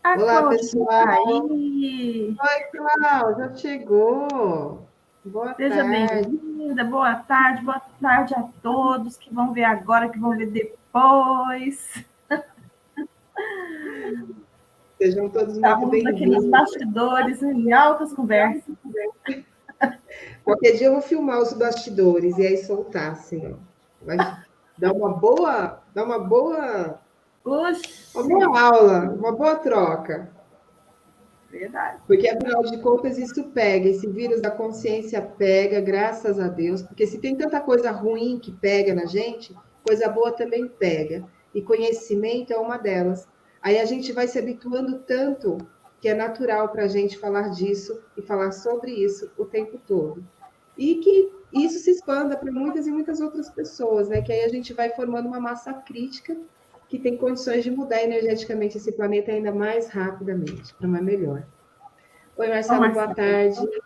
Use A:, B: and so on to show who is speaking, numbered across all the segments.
A: A
B: Olá,
A: Cláudia está
B: pessoal.
A: aí.
B: Oi, Cláudia, chegou. Boa
A: Seja
B: tarde.
A: bem-vinda. Boa tarde a todos que vão ver agora, que vão ver depois.
B: Sejam todos muito
A: Estávamos aqui nos
B: bem-vindos.
A: bastidores, em altas conversas.
B: Qualquer dia eu vou filmar os bastidores e aí soltar, assim, ó. Vai uma
A: Oxi,
B: boa aula, uma boa troca.
A: verdade.
B: Porque, afinal de contas, isso pega, esse vírus da consciência pega, graças a Deus, porque se tem tanta coisa ruim que pega na gente, coisa boa também pega. E conhecimento é uma delas. Aí a gente vai se habituando tanto que é natural para a gente falar disso e falar sobre isso o tempo todo. E que isso se expanda para muitas e muitas outras pessoas, né? Que aí a gente vai formando uma massa crítica que tem condições de mudar energeticamente esse planeta ainda mais rapidamente, para uma melhor. Oi,
A: Ô,
B: Marcelo, boa
A: Marcelo,
B: tarde.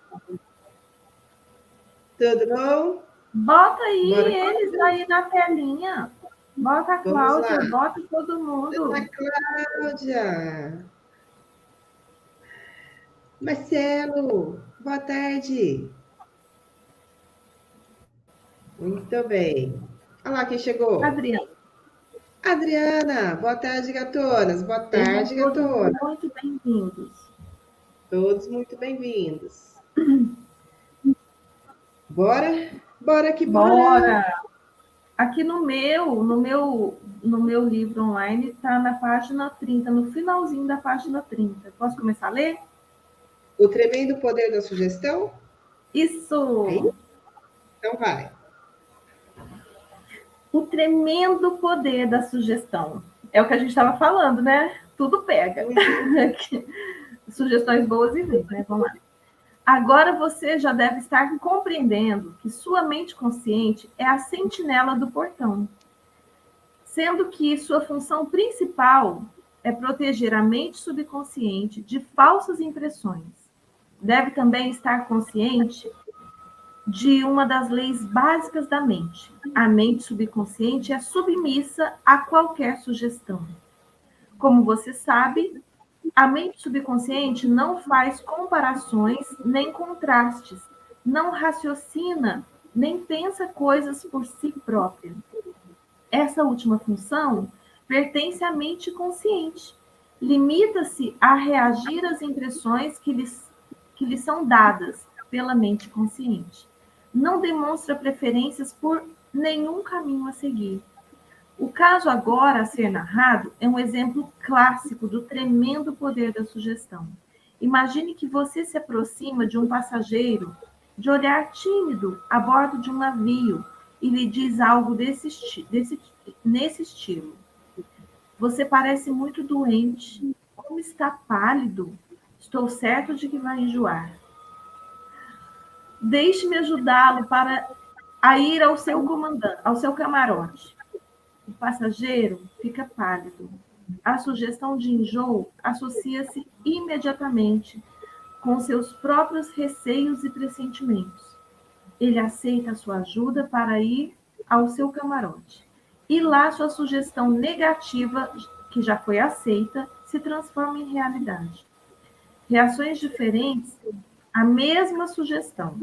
B: Tudo bom?
A: bota aí
B: Bora,
A: eles aí na telinha. Bota a
B: vamos lá.
A: Cláudia, bota todo mundo.
B: Ana Cláudia, Marcelo, boa tarde. Muito bem. Olha lá quem chegou.
A: Adriana,
B: Adriana, boa tarde, gatonas. Boa
A: sejam
B: tarde,
A: todos
B: gatona.
A: muito bem-vindos.
B: Todos muito bem-vindos. Bora? Bora que bora.
A: Bora! Aqui no meu livro online está na página 30, no finalzinho da página 30. Posso começar a ler?
B: O tremendo poder da sugestão? É
A: Isso!
B: isso? Então vai.
A: O tremendo poder da sugestão. É o que a gente estava falando, né? Tudo pega. Sugestões boas e ruins, né? Vamos lá. Agora você já deve estar compreendendo que sua mente consciente é a sentinela do portão, sendo que sua função principal é proteger a mente subconsciente de falsas impressões. Deve também estar consciente de uma das leis básicas da mente. A mente subconsciente é submissa a qualquer sugestão. Como você sabe, a mente subconsciente não faz comparações nem contrastes, não raciocina nem pensa coisas por si própria. Essa última função pertence à mente consciente. Limita-se a reagir às impressões que lhe são dadas pela mente consciente. Não demonstra preferências por nenhum caminho a seguir. O caso agora a ser narrado é um exemplo clássico do tremendo poder da sugestão. Imagine que você se aproxima de um passageiro de olhar tímido a bordo de um navio e lhe diz algo nesse estilo. Você parece muito doente. Como está pálido? Estou certo de que vai enjoar. Deixe-me ajudá-lo para a ir ao seu comandante, ao seu camarote. O passageiro fica pálido. A sugestão de enjoo associa-se imediatamente com seus próprios receios e pressentimentos. Ele aceita a sua ajuda para ir ao seu camarote. E lá sua sugestão negativa, que já foi aceita, se transforma em realidade. Reações diferentes à mesma sugestão.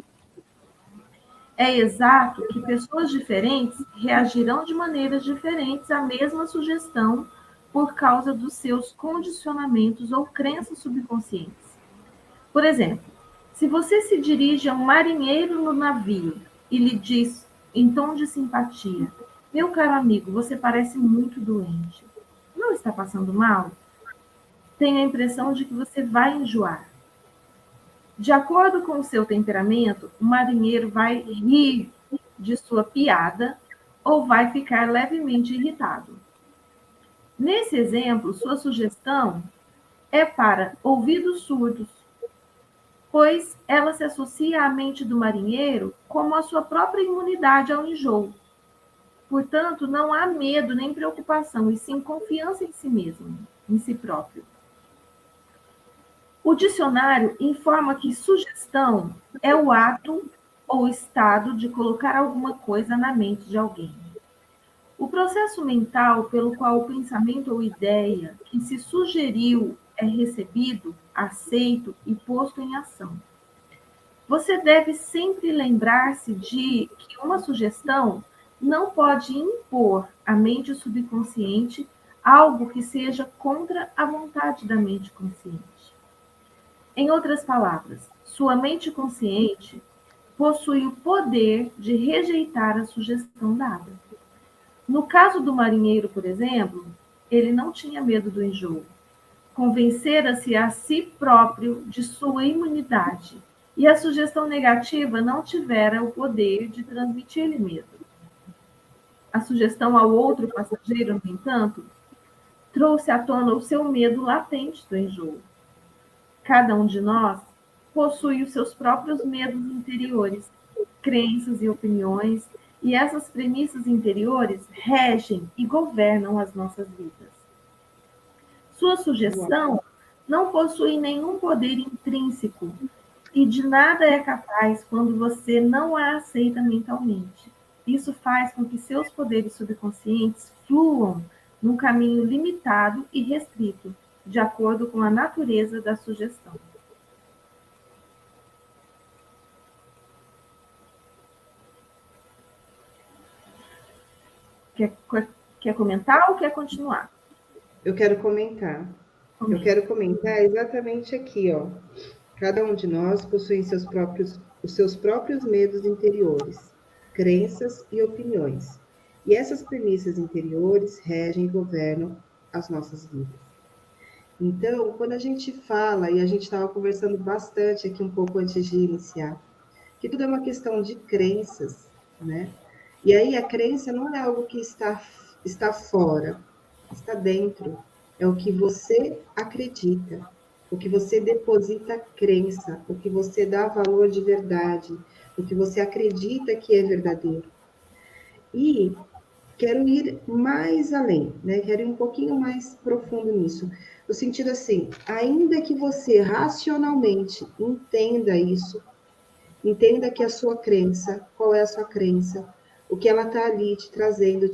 A: É exato que pessoas diferentes reagirão de maneiras diferentes à mesma sugestão por causa dos seus condicionamentos ou crenças subconscientes. Por exemplo, se você se dirige a um marinheiro no navio e lhe diz, em tom de simpatia: Meu caro amigo, você parece muito doente. Não está passando mal? Tenho a impressão de que você vai enjoar. De acordo com o seu temperamento, o marinheiro vai rir de sua piada ou vai ficar levemente irritado. Nesse exemplo, sua sugestão é para ouvidos surdos, pois ela se associa à mente do marinheiro como a sua própria imunidade ao enjoo. Portanto, não há medo nem preocupação, e sim confiança em si mesmo, em si próprio. O dicionário informa que sugestão é o ato ou estado de colocar alguma coisa na mente de alguém. O processo mental pelo qual o pensamento ou ideia que se sugeriu é recebido, aceito e posto em ação. Você deve sempre lembrar-se de que uma sugestão não pode impor à mente subconsciente algo que seja contra a vontade da mente consciente. Em outras palavras, sua mente consciente possui o poder de rejeitar a sugestão dada. No caso do marinheiro, por exemplo, ele não tinha medo do enjoo. Convencera-se a si próprio de sua imunidade, e a sugestão negativa não tivera o poder de transmitir-lhe medo. A sugestão ao outro passageiro, no entanto, trouxe à tona o seu medo latente do enjoo. Cada um de nós possui os seus próprios medos interiores, crenças e opiniões, e essas premissas interiores regem e governam as nossas vidas. Sua sugestão não possui nenhum poder intrínseco e de nada é capaz quando você não a aceita mentalmente. Isso faz com que seus poderes subconscientes fluam num caminho limitado e restrito, de acordo com a natureza da sugestão. Quer comentar ou quer continuar?
B: Eu quero comentar. Eu quero comentar exatamente aqui, ó. Cada um de nós possui os seus próprios medos interiores, crenças e opiniões. E essas premissas interiores regem e governam as nossas vidas. Então, quando a gente fala, e a gente estava conversando bastante aqui um pouco antes de iniciar, que tudo é uma questão de crenças, né? E aí a crença não é algo que está fora, está dentro. É o que você acredita, o que você deposita crença, o que você dá valor de verdade, o que você acredita que é verdadeiro. E quero ir mais além, né? Quero ir um pouquinho mais profundo nisso. No sentido assim, ainda que você racionalmente entenda isso, entenda que a sua crença, qual é a sua crença, o que ela está ali te trazendo,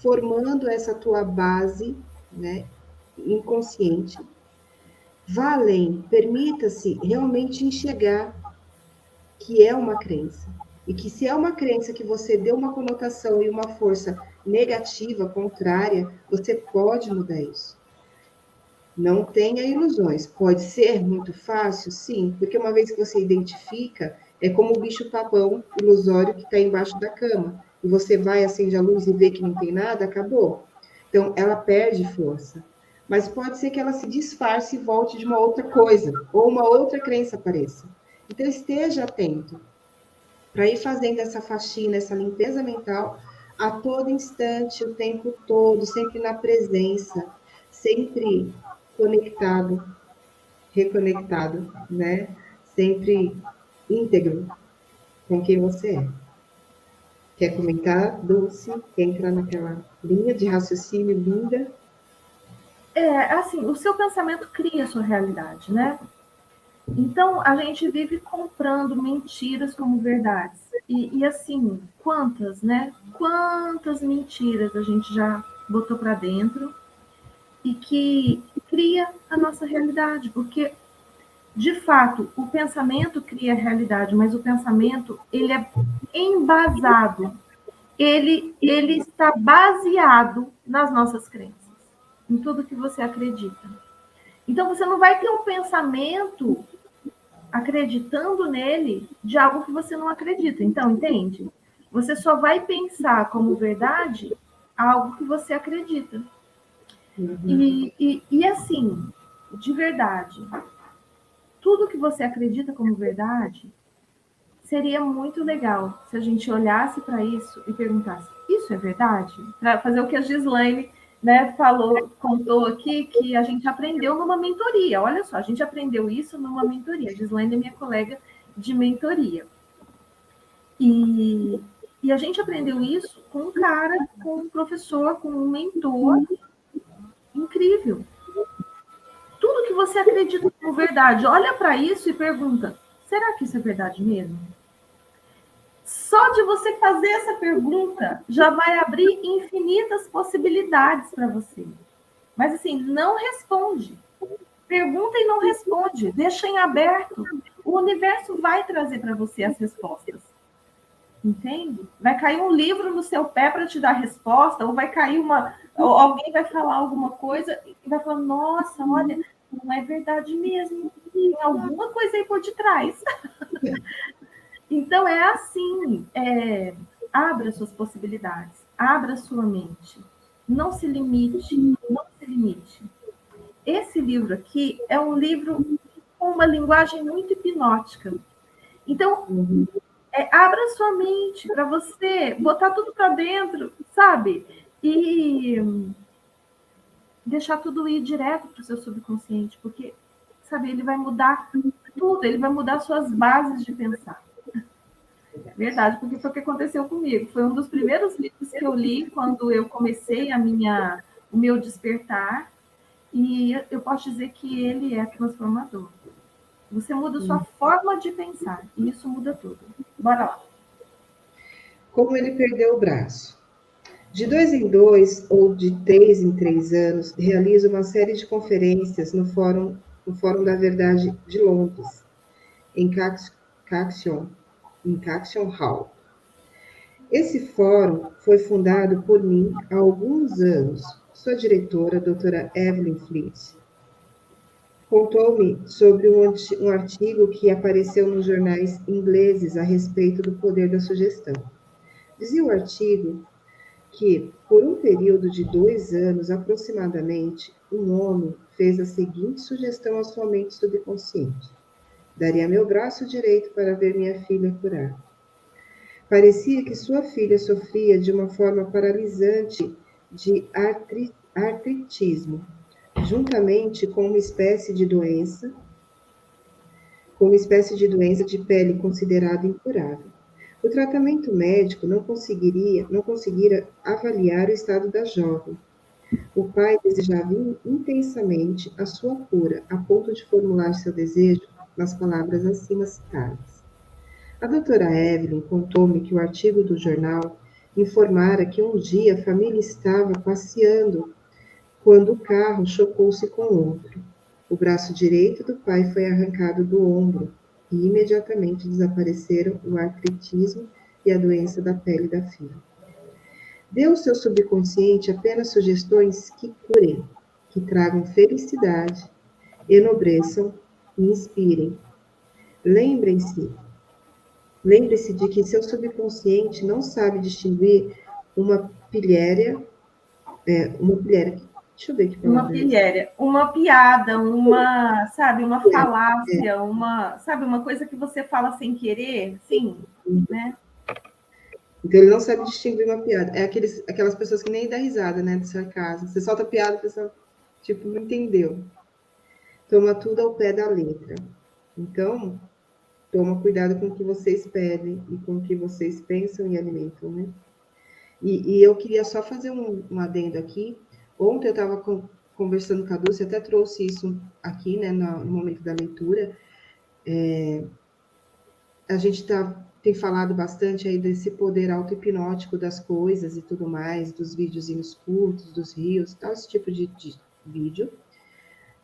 B: formando essa tua base, né, inconsciente. Vá além, permita-se realmente enxergar que é uma crença. E que se é uma crença que você deu uma conotação e uma força negativa, contrária, você pode mudar isso. Não tenha ilusões. Pode ser muito fácil? Sim, porque uma vez que você identifica, é como o bicho-papão ilusório que está embaixo da cama. E você vai, acende a luz e vê que não tem nada, acabou. Então, ela perde força. Mas pode ser que ela se disfarce e volte de uma outra coisa, ou uma outra crença apareça. Então, esteja atento para ir fazendo essa faxina, essa limpeza mental a todo instante, o tempo todo, sempre na presença, sempre conectado, reconectado, né? Sempre íntegro com quem você é. Quer comentar, Dulce? Quer entrar naquela linha de raciocínio linda?
A: Assim, o seu pensamento cria a sua realidade, né? Então, a gente vive comprando mentiras como verdades. E assim, quantas, né? Quantas mentiras a gente já botou para dentro e que cria a nossa realidade, porque de fato o pensamento cria a realidade, mas o pensamento ele é embasado, ele está baseado nas nossas crenças, em tudo que você acredita. Então você não vai ter um pensamento acreditando nele de algo que você não acredita. Então, entende? Você só vai pensar como verdade algo que você acredita. E assim, de verdade, tudo que você acredita como verdade seria muito legal se a gente olhasse para isso e perguntasse: isso é verdade? Para fazer o que a Gislaine, né, contou aqui, que a gente aprendeu numa mentoria. Olha só, a gente aprendeu isso numa mentoria. A Gislaine é minha colega de mentoria. E a gente aprendeu isso com um cara, com um professor, com um mentor incrível. Tudo que você acredita como verdade, olha para isso e pergunta: será que isso é verdade mesmo? Só de você fazer essa pergunta já vai abrir infinitas possibilidades para você. Mas, assim, não responde. Pergunta e não responde. Deixa em aberto. O universo vai trazer para você as respostas. Entende? Vai cair um livro no seu pé para te dar resposta, ou vai cair ou alguém vai falar alguma coisa e vai falar, nossa, olha, não é verdade mesmo. Tem alguma coisa aí por detrás. Então, é assim, abra suas possibilidades, abra sua mente. Não se limite, não se limite. Esse livro aqui é um livro com uma linguagem muito hipnótica. Então, abra sua mente para você botar tudo para dentro, sabe? E deixar tudo ir direto para o seu subconsciente, porque, sabe, ele vai mudar tudo, ele vai mudar suas bases de pensar. Verdade, porque foi o que aconteceu comigo. Foi um dos primeiros livros que eu li quando eu comecei o meu despertar, e eu posso dizer que ele é transformador. Você muda a sua forma de pensar, e isso muda tudo. Bora lá.
B: Como ele perdeu o braço. De 2 em 2 ou de 3 em 3 anos, realiza uma série de conferências no Fórum da Verdade de Londres, em Caxion Hall. Esse fórum foi fundado por mim há alguns anos. Sua diretora, a doutora Evelyn Flint, contou-me sobre um artigo que apareceu nos jornais ingleses a respeito do poder da sugestão. Dizia o artigo que, por um período de 2 anos aproximadamente, um homem fez a seguinte sugestão à sua mente subconsciente: daria meu braço direito para ver minha filha curar. Parecia que sua filha sofria de uma forma paralisante de artritismo, juntamente com uma espécie de doença de pele considerada incurável. O tratamento médico não conseguira avaliar o estado da jovem. O pai desejava intensamente a sua cura, a ponto de formular seu desejo nas palavras acima citadas. A doutora Evelyn contou-me que o artigo do jornal informara que um dia a família estava passeando quando o carro chocou-se com outro. O braço direito do pai foi arrancado do ombro e imediatamente desapareceram o artritismo e a doença da pele da filha. Dê ao seu subconsciente apenas sugestões que curem, que tragam felicidade, enobreçam e inspirem. Lembre-se de que seu subconsciente não sabe distinguir uma pilhéria, deixa eu ver que palavra
A: Uma pilhéria, uma piada, sabe, uma falácia, sabe, uma coisa que você fala sem querer, sim, né?
B: Então ele não sabe distinguir uma piada. É aquelas pessoas que nem dá risada, né, de sarcasmo. Você solta a piada, a pessoa, tipo, não entendeu. Toma tudo ao pé da letra. Então, toma cuidado com o que vocês pedem e com o que vocês pensam e alimentam, né? E eu queria só fazer um adendo aqui. Ontem eu estava conversando com a Dulce, até trouxe isso aqui, né, no momento da leitura. A gente tem falado bastante aí desse poder auto-hipnótico das coisas e tudo mais, dos videozinhos curtos, dos reels, tal, esse tipo de vídeo.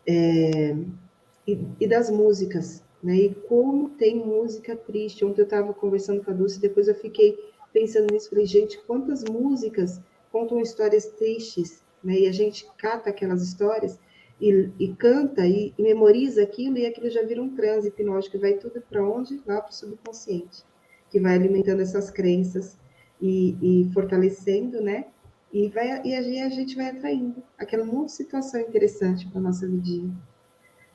B: E das músicas, né? E como tem música triste. Ontem eu estava conversando com a Dulce, depois eu fiquei pensando nisso, falei, gente, quantas músicas contam histórias tristes, né? E a gente cata aquelas histórias e canta e memoriza aquilo, e aquilo já vira um transe hipnótico, e vai tudo para onde? Lá para o subconsciente, que vai alimentando essas crenças e fortalecendo, né? E a gente vai atraindo aquela monte de situação interessante para a nossa vidinha.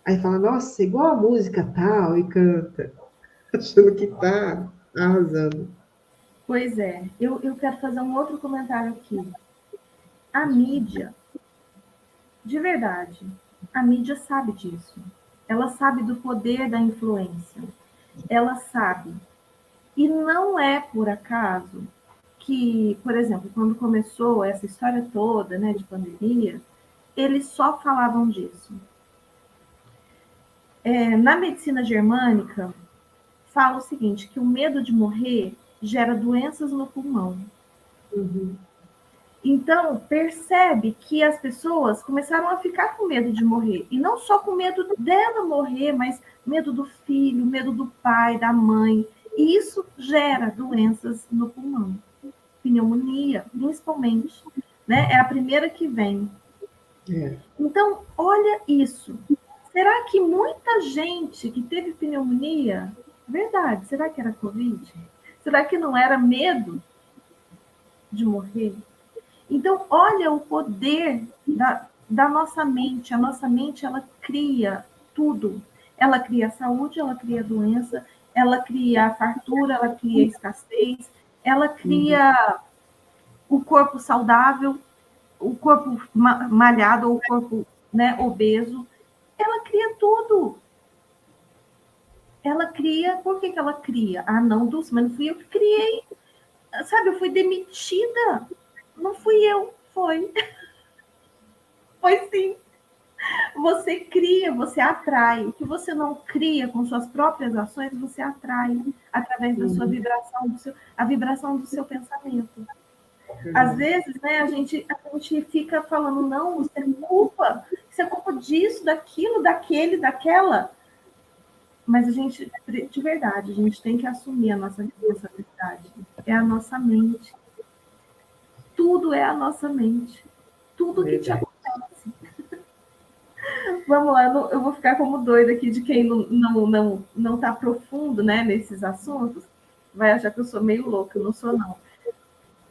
B: Aí fala, nossa, igual a música tal, e canta, achando que tá arrasando.
A: Pois é, eu quero fazer um outro comentário aqui. A mídia, de verdade, a mídia sabe disso. Ela sabe do poder da influência. Ela sabe. E não é por acaso que, por exemplo, quando começou essa história toda, né, de pandemia, eles só falavam disso. Na medicina germânica, fala o seguinte, que o medo de morrer gera doenças no pulmão.
B: Uhum.
A: Então, percebe que as pessoas começaram a ficar com medo de morrer. E não só com medo dela morrer, mas medo do filho, medo do pai, da mãe. E isso gera doenças no pulmão. Pneumonia, principalmente. Né? É a primeira que vem.
B: É.
A: Então, olha isso. Será que muita gente que teve pneumonia, verdade, será que era Covid? Será que não era medo de morrer? Então, olha o poder da nossa mente. A nossa mente, ela cria tudo. Ela cria saúde, ela cria doença, ela cria fartura, ela cria escassez, ela cria o corpo saudável, o corpo malhado ou o corpo, né, obeso. Ela cria tudo. Ela cria, por que ela cria? Ah, não, Dulce, mas não fui eu que criei. Sabe, eu fui demitida. Não fui eu, foi. Foi sim. Você cria, você atrai. O que você não cria com suas próprias ações, você atrai através da sua vibração, a vibração do seu pensamento. Às vezes, né, a gente fica falando, não, isso é culpa disso, daquilo, daquele, daquela. Mas a gente, de verdade, a gente tem que assumir a nossa responsabilidade. É a nossa mente. Tudo é a nossa mente. Tudo que te acontece. Vamos lá, eu vou ficar como doida aqui de quem não tá profundo, né, nesses assuntos, vai achar que eu sou meio louca, eu não sou, não.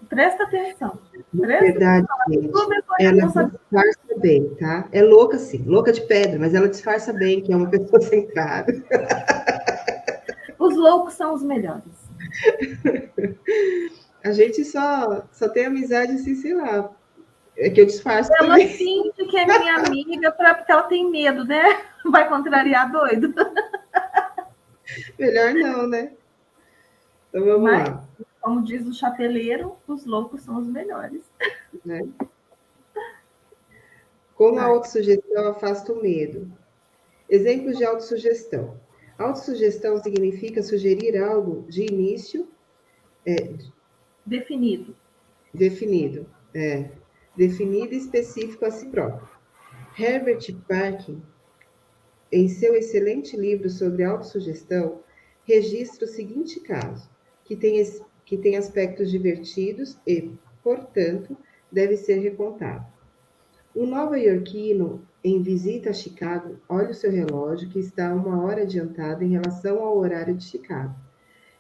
A: Presta atenção.
B: Verdade, gente. Ela disfarça bem, tá? É louca, sim, louca de pedra, mas ela disfarça bem que é uma pessoa centrada.
A: Os loucos são os melhores.
B: A gente só tem amizade assim, sei lá. É que eu disfarço
A: ela
B: também.
A: finge que é minha amiga porque ela tem medo, né? Vai contrariar doido.
B: Melhor não, né? Então vamos lá.
A: Como diz o chapeleiro, os loucos são os melhores.
B: Né? Como a autossugestão afasta o medo. Exemplos de autossugestão. Autossugestão significa sugerir algo de início
A: definido.
B: Definido e específico a si próprio. Herbert Parkin, em seu excelente livro sobre autossugestão, registra o seguinte caso, que tem aspectos divertidos e, portanto, deve ser recontado. Um nova-iorquino em visita a Chicago olha o seu relógio, que está 1 hora adiantado em relação ao horário de Chicago,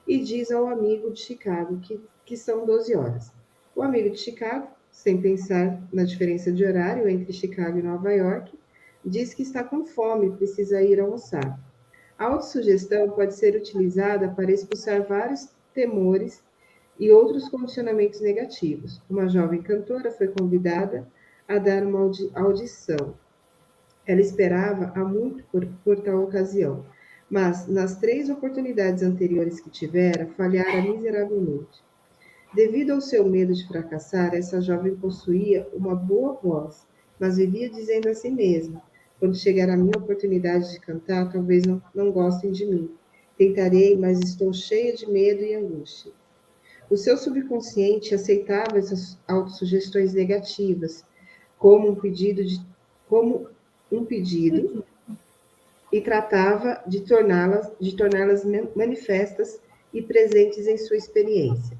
B: e diz ao amigo de Chicago que são 12 horas. O amigo de Chicago, sem pensar na diferença de horário entre Chicago e Nova York, diz que está com fome e precisa ir almoçar. A autossugestão pode ser utilizada para expulsar vários temores e outros condicionamentos negativos. Uma jovem cantora foi convidada a dar uma audição. Ela esperava há muito por tal ocasião, mas nas 3 oportunidades anteriores que tivera, falhara miseravelmente. Devido ao seu medo de fracassar, essa jovem possuía uma boa voz, mas vivia dizendo a si mesma: quando chegar a minha oportunidade de cantar, talvez não gostem de mim. Tentarei, mas estou cheia de medo e angústia. O seu subconsciente aceitava essas autossugestões negativas como como um pedido e tratava de torná-las manifestas e presentes em sua experiência.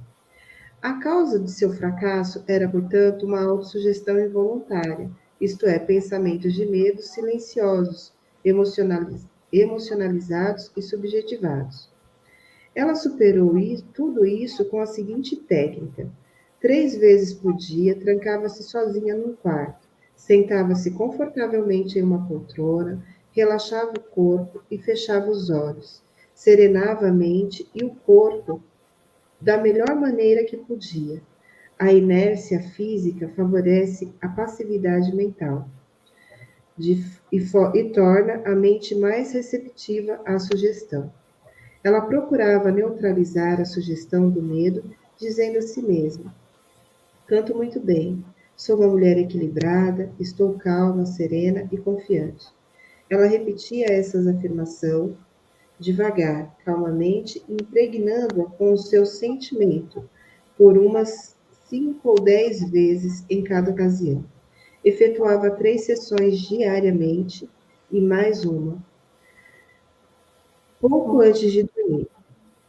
B: A causa de seu fracasso era, portanto, uma autossugestão involuntária, isto é, pensamentos de medo silenciosos, emocionalizados e subjetivados. Ela superou tudo isso com a seguinte técnica: 3 vezes por dia, trancava-se sozinha num quarto, sentava-se confortavelmente em uma poltrona, relaxava o corpo e fechava os olhos, serenava a mente e o corpo da melhor maneira que podia. A inércia física favorece a passividade mental e torna a mente mais receptiva à sugestão. Ela procurava neutralizar a sugestão do medo, dizendo a si mesma: canto muito bem, sou uma mulher equilibrada, estou calma, serena e confiante. Ela repetia essas afirmações devagar, calmamente, impregnando-a com o seu sentimento por umas 5 ou 10 vezes em cada ocasião. Efetuava 3 sessões diariamente e mais uma, pouco antes de dormir.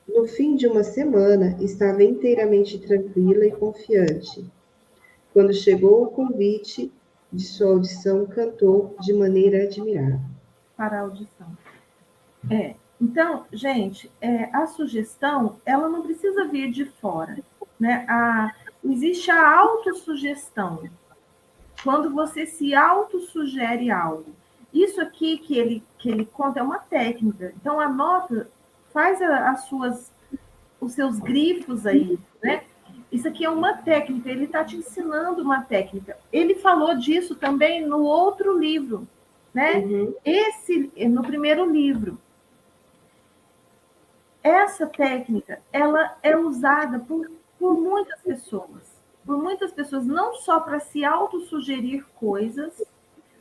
B: No fim de uma semana, estava inteiramente tranquila e confiante. Quando chegou o convite de sua audição, cantou de maneira admirável.
A: Para a audição. Então, gente, a sugestão, ela não precisa vir de fora, né? Existe a autossugestão. Quando você se autossugere algo. Isso aqui que ele conta é uma técnica. Então, anota, faz os seus grifos aí, né? Isso aqui é uma técnica, ele está te ensinando uma técnica. Ele falou disso também no outro livro, né?
B: Uhum.
A: No primeiro livro. Essa técnica, ela é usada por muitas pessoas. Por muitas pessoas, não só para se autossugerir coisas,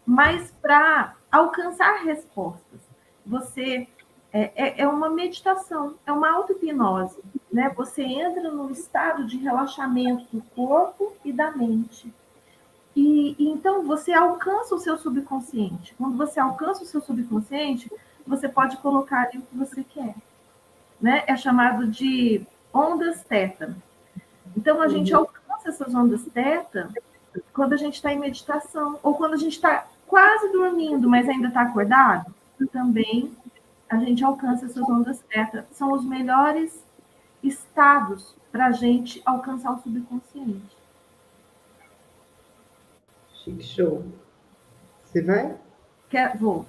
A: mas para alcançar respostas. Você é uma meditação, é uma auto-hipnose, né? Você entra num estado de relaxamento do corpo e da mente. E então você alcança o seu subconsciente. Quando você alcança o seu subconsciente, você pode colocar ali o que você quer, né? É chamado de ondas teta. Então a gente alcança essas ondas teta quando a gente está em meditação, ou quando a gente está quase dormindo, mas ainda está acordado, também a gente alcança essas ondas teta. São os melhores estados para a gente alcançar o subconsciente.
B: Chique show. Você vai?
A: Vou.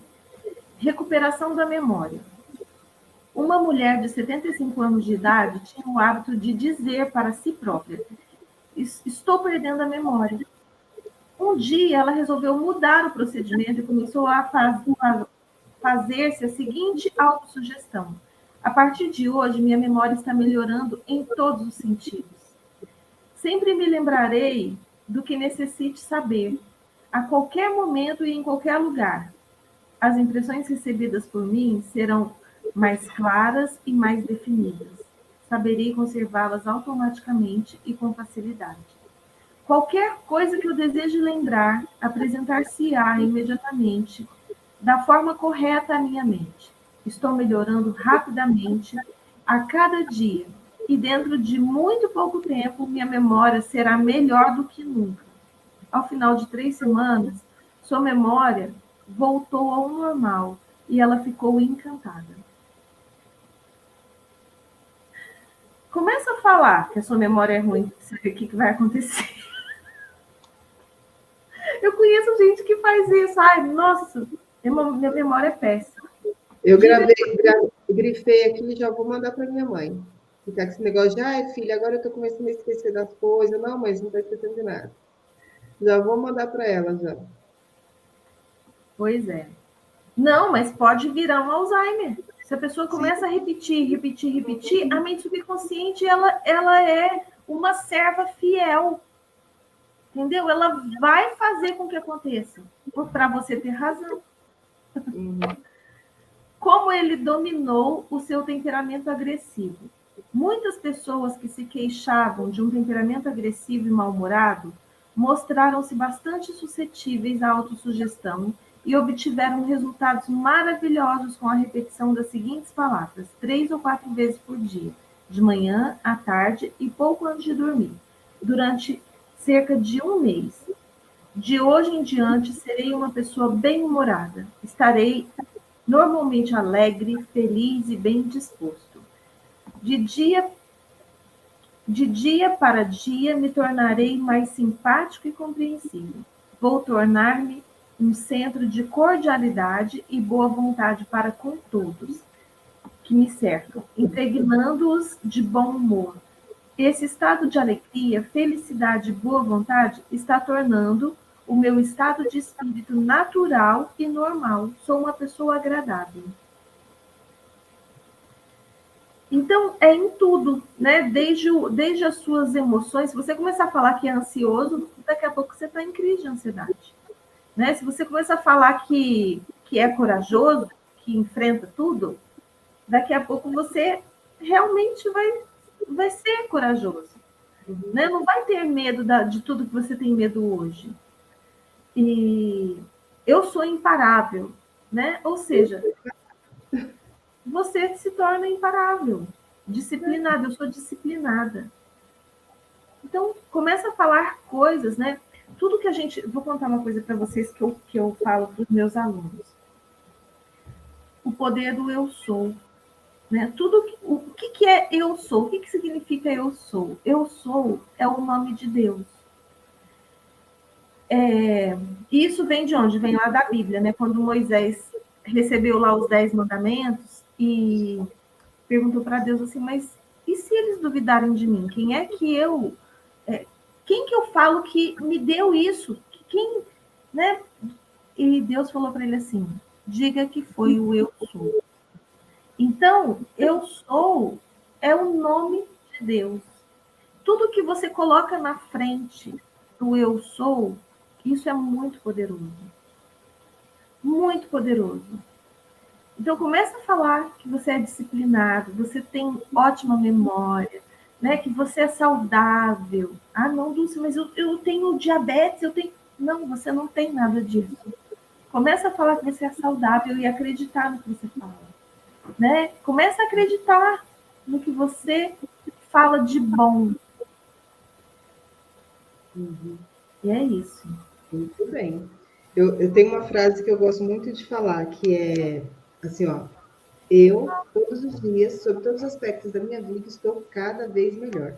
A: Recuperação da memória. Uma mulher de 75 anos de idade tinha o hábito de dizer para si própria: estou perdendo a memória. Um dia ela resolveu mudar o procedimento e começou a fazer-se a seguinte autossugestão: a partir de hoje, minha memória está melhorando em todos os sentidos. Sempre me lembrarei do que necessite saber, a qualquer momento e em qualquer lugar. As impressões recebidas por mim serão mais claras e mais definidas. Saberei conservá-las automaticamente e com facilidade. Qualquer coisa que eu deseje lembrar, apresentar-se-á imediatamente, da forma correta à minha mente. Estou melhorando rapidamente a cada dia, e dentro de muito pouco tempo, minha memória será melhor do que nunca. Ao final de 3 semanas, sua memória voltou ao normal e ela ficou encantada. Começa a falar que a sua memória é ruim, você vê o que vai acontecer. Eu conheço gente que faz isso. Ai, nossa, minha memória é péssima.
B: Eu grifei aqui e já vou mandar para minha mãe. Ficar com esse negócio de, ai, filha, agora eu estou começando a esquecer das coisas. Não, mas não está esquecendo de nada. Já vou mandar para ela, já.
A: Pois é. Não, mas pode virar um Alzheimer. Se a pessoa começa a repetir, a mente subconsciente, ela é uma serva fiel. Entendeu? Ela vai fazer com que aconteça. Para você ter razão. Como ele dominou o seu temperamento agressivo. Muitas pessoas que se queixavam de um temperamento agressivo e mal-humorado mostraram-se bastante suscetíveis à autossugestão e obtiveram resultados maravilhosos com a repetição das seguintes palavras, 3 ou 4 vezes por dia, de manhã, à tarde e pouco antes de dormir, durante cerca de 1 mês. De hoje em diante, serei uma pessoa bem-humorada. Estarei normalmente alegre, feliz e bem disposto. De dia para dia, me tornarei mais simpático e compreensível. Vou tornar-me um centro de cordialidade e boa vontade para com todos que me cercam, impregnando-os de bom humor. Esse estado de alegria, felicidade e boa vontade está tornando o meu estado de espírito natural e normal. Sou uma pessoa agradável. Então, é em tudo, né? Desde as suas emoções. Se você começar a falar que é ansioso, daqui a pouco você está em crise de ansiedade. Né? Se você começar a falar que é corajoso, que enfrenta tudo, daqui a pouco você realmente vai ser corajoso. né? Não vai ter medo de tudo que você tem medo hoje. E eu sou imparável, né? Ou seja, você se torna imparável, disciplinada. Eu sou disciplinada. Então, começa a falar coisas, né? Tudo que a gente... Vou contar uma coisa para vocês que eu falo para os meus alunos. O poder do eu sou. Né? O que é eu sou? O que significa eu sou? Eu sou é o nome de Deus. Isso vem de onde? Vem lá da Bíblia, né? Quando Moisés recebeu lá os 10 mandamentos e perguntou para Deus assim, mas e se eles duvidarem de mim? Quem que eu falo que me deu isso? Quem, né? E Deus falou para ele assim, diga que foi o eu sou. Então, eu sou é o nome de Deus. Tudo que você coloca na frente do eu sou, isso é muito poderoso. Muito poderoso. Então, começa a falar que você é disciplinado, você tem ótima memória, né? Que você é saudável. Ah, não, Dulce, mas eu tenho diabetes, eu tenho... Não, você não tem nada disso. Começa a falar que você é saudável e acreditar no que você fala. Né? Começa a acreditar no que você fala de bom. E é isso.
B: Muito bem. Eu tenho uma frase que eu gosto muito de falar, que é assim, ó. Eu, todos os dias, sobre todos os aspectos da minha vida, estou cada vez melhor.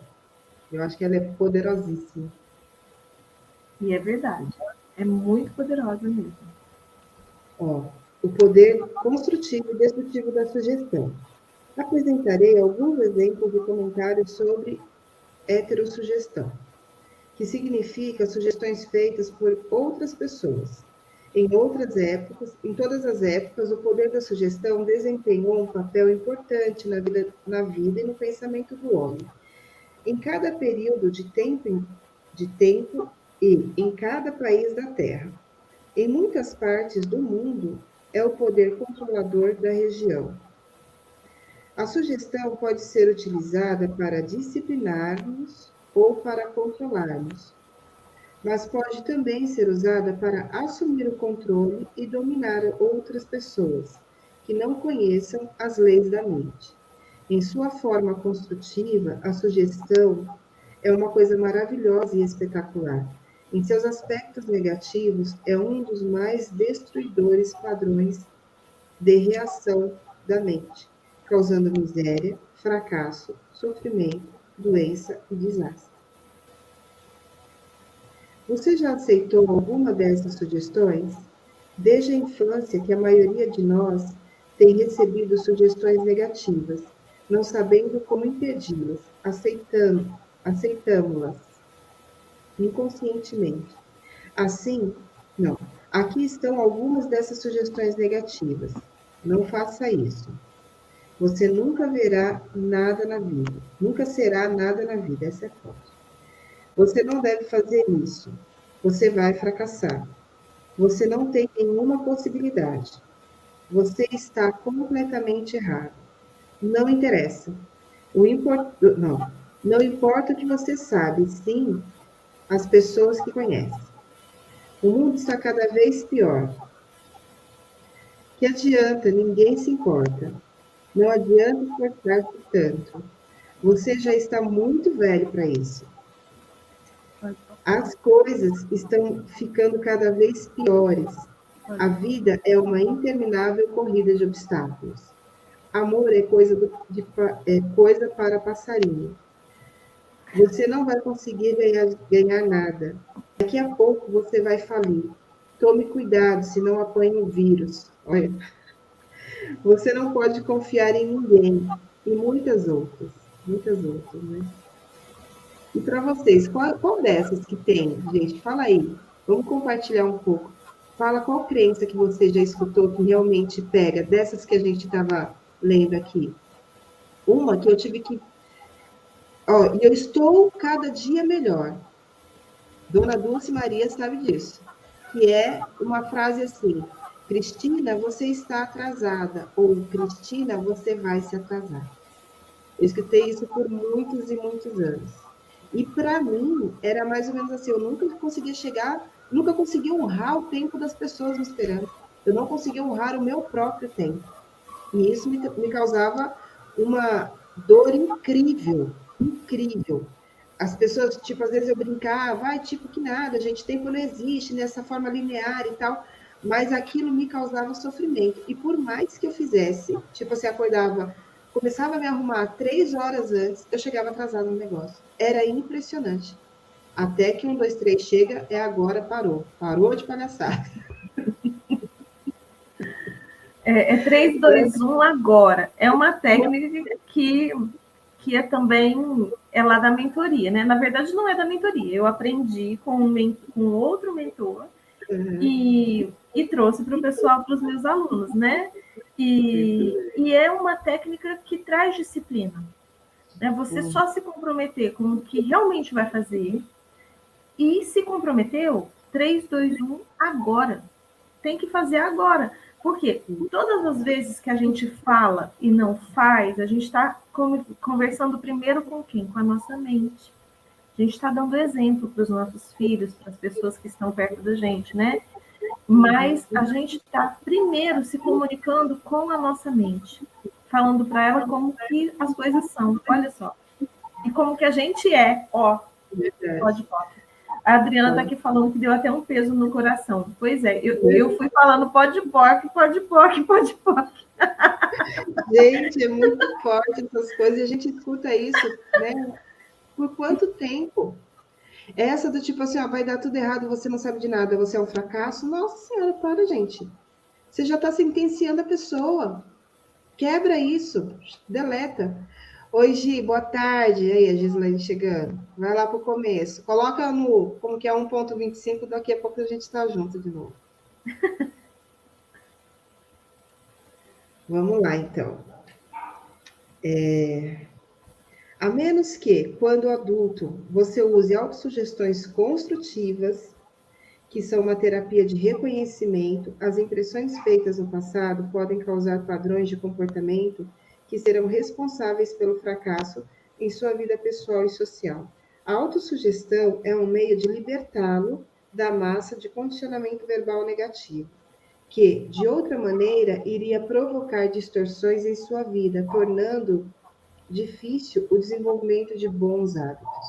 B: Eu acho que ela é poderosíssima.
A: E é verdade. É muito poderosa mesmo.
B: Ó, o poder construtivo e destrutivo da sugestão. Apresentarei alguns exemplos de comentários sobre heterossugestão, que significa sugestões feitas por outras pessoas. Em todas as épocas, o poder da sugestão desempenhou um papel importante na vida e no pensamento do homem. Em cada período de tempo e em cada país da Terra. Em muitas partes do mundo, é o poder controlador da região. A sugestão pode ser utilizada para disciplinar-nos ou para controlar-nos, mas pode também ser usada para assumir o controle e dominar outras pessoas que não conheçam as leis da mente. Em sua forma construtiva, a sugestão é uma coisa maravilhosa e espetacular. Em seus aspectos negativos, é um dos mais destruidores padrões de reação da mente, causando miséria, fracasso, sofrimento, doença e desastre. Você já aceitou alguma dessas sugestões? Desde a infância que a maioria de nós tem recebido sugestões negativas, não sabendo como impedi-las, aceitamos-las inconscientemente. Assim, não. Aqui estão algumas dessas sugestões negativas. Não faça isso. Você nunca verá nada na vida. Nunca será nada na vida. Essa é forte. Você não deve fazer isso. Você vai fracassar. Você não tem nenhuma possibilidade. Você está completamente errado. Não interessa. Não importa o que você sabe, sim as pessoas que conhecem. O mundo está cada vez pior. Que adianta? Ninguém se importa. Não adianta esforçar-se tanto. Você já está muito velho para isso. As coisas estão ficando cada vez piores. A vida é uma interminável corrida de obstáculos. Amor é coisa para passarinho. Você não vai conseguir ganhar nada. Daqui a pouco você vai falir. Tome cuidado, senão apanhe o vírus. Olha. Você não pode confiar em ninguém. E muitas outras, né? E para vocês, qual dessas que tem, gente? Fala aí. Vamos compartilhar um pouco. Fala qual crença que você já escutou que realmente pega, dessas que a gente estava lendo aqui. Uma que eu tive que... Ó, e eu estou cada dia melhor. Dona Dulce Maria sabe disso. Que é uma frase assim: Cristina, você está atrasada. Ou Cristina, você vai se atrasar. Eu escutei isso por muitos e muitos anos. E para mim, era mais ou menos assim, eu nunca conseguia chegar, nunca conseguia honrar o tempo das pessoas me esperando. Eu não conseguia honrar o meu próprio tempo. E isso me causava uma dor incrível, incrível. As pessoas, tipo, às vezes eu brincava, vai, tipo, que nada, gente, tempo não existe nessa forma linear e tal, mas aquilo me causava sofrimento. E por mais que eu fizesse, tipo assim, acordava, começava a me arrumar 3 horas antes, eu chegava atrasada no negócio. Era impressionante. Até que 1, 2, 3 chega, é agora, parou. Parou de palhaçada.
A: É 3, 2, 1 agora. É uma técnica que é também é lá da mentoria, né? Na verdade, não é da mentoria. Eu aprendi com outro mentor e trouxe para o pessoal, para os meus alunos, né? E é uma técnica que traz disciplina. Né? Você só se comprometer com o que realmente vai fazer e se comprometeu, 3, 2, 1, agora. Tem que fazer agora. Porque todas as vezes que a gente fala e não faz, a gente está conversando primeiro com quem? Com a nossa mente. A gente está dando exemplo para os nossos filhos, para as pessoas que estão perto da gente, né? Mas a gente está primeiro se comunicando com a nossa mente, falando para ela como que as coisas são, olha só. E como que a gente é, ó, pode. A Adriana está aqui falando que deu até um peso no coração. Pois é, eu fui falando pode POC, pode POC, pode POC.
B: Gente, é muito forte essas coisas, e a gente escuta isso, né? Por quanto tempo? Essa do tipo assim, ó, vai dar tudo errado, você não sabe de nada, você é um fracasso. Nossa Senhora, para, gente. Você já está sentenciando a pessoa. Quebra isso, deleta. Oi, Gi, boa tarde. Aí, a Gislaine chegando. Vai lá para o começo. Coloca no, como que é 1,25, daqui a pouco a gente está junto de novo. Vamos lá, então. A menos que, quando adulto, você use autossugestões construtivas, que são uma terapia de reconhecimento, as impressões feitas no passado podem causar padrões de comportamento que serão responsáveis pelo fracasso em sua vida pessoal e social. A autossugestão é um meio de libertá-lo da massa de condicionamento verbal negativo, que, de outra maneira, iria provocar distorções em sua vida, tornando difícil o desenvolvimento de bons hábitos.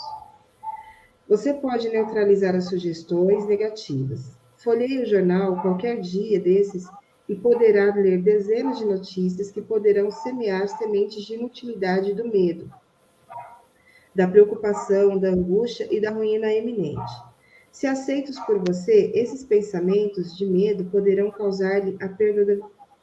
B: Você pode neutralizar as sugestões negativas. Folheie o jornal qualquer dia desses e poderá ler dezenas de notícias que poderão semear sementes de inutilidade do medo, da preocupação, da angústia e da ruína iminente. Se aceitos por você, esses pensamentos de medo poderão causar-lhe a